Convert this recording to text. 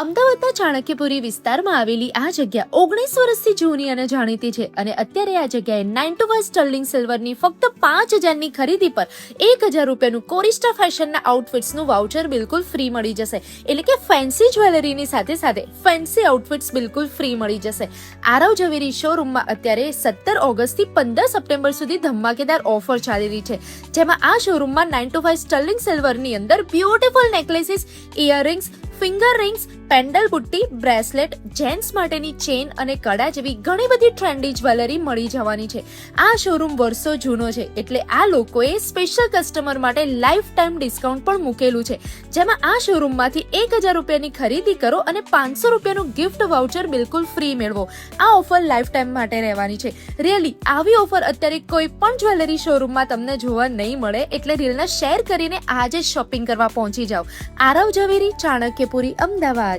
અમદાવાદના ચાણક્યપુરી વિસ્તારમાં આવેલી આ જગ્યા 19 વર્ષથી જૂની અને જાણીતી છે અને અત્યારે આ જગ્યાએ 9 to 5 સ્ટર્લિંગ સિલ્વરની ફક્ત 5,000ની ખરીદી પર 1,000 રૂપિયાનું કોરિસ્ટા ફેશનના આઉટફિટ્સનું વાઉચર બિલકુલ ફ્રી મળી જશે. એટલે કે ફેન્સી જ્વેલરીની સાથે સાથે ફેન્સી આઉટફિટ્સ બિલકુલ ફ્રી મળી જશે. આરવ ઝવેરી શોરૂમમાં અત્યારે 17 ઓગસ્ટથી 15 સપ્ટેમ્બર સુધી ધમાકેદાર ઓફર ચાલી રહી છે, જેમાં આ શોરૂમમાં 9 to 5 સ્ટર્લિંગ સિલ્વરની અંદર beautiful necklaces, earrings, finger rings, pendant બુટ્ટી, બ્રેસલેટ, જેન્ટ્સ માટેની ચેન અને કડા જેવી ઘણી બધી ટ્રેન્ડી જ્વેલરી મળી જવાની છે. આ શોરૂમ વર્ષો જૂનો છે, એટલે આ લોકોએ સ્પેશિયલ કસ્ટમર માટે લાઈફ ટાઈમ ડિસ્કાઉન્ટ પણ મૂકેલું છે, જેમાં આ શોરૂમમાંથી 1,000 રૂપિયાની ખરીદી કરો અને 500 રૂપિયાનું ગિફ્ટ વાઉચર બિલકુલ ફ્રી મેળવો. આ ઓફર લાઈફ ટાઈમ માટે રહેવાની છે. રિયલી આવી ઓફર અત્યારે કોઈ પણ જ્વેલરી શોરૂમમાં તમને જોવા નહીં મળે, એટલે રીલને શેર કરીને આજે જ શોપિંગ કરવા પહોંચી જાઓ. આરવ ઝવેરી, ચાણક્યપુરી, અમદાવાદ.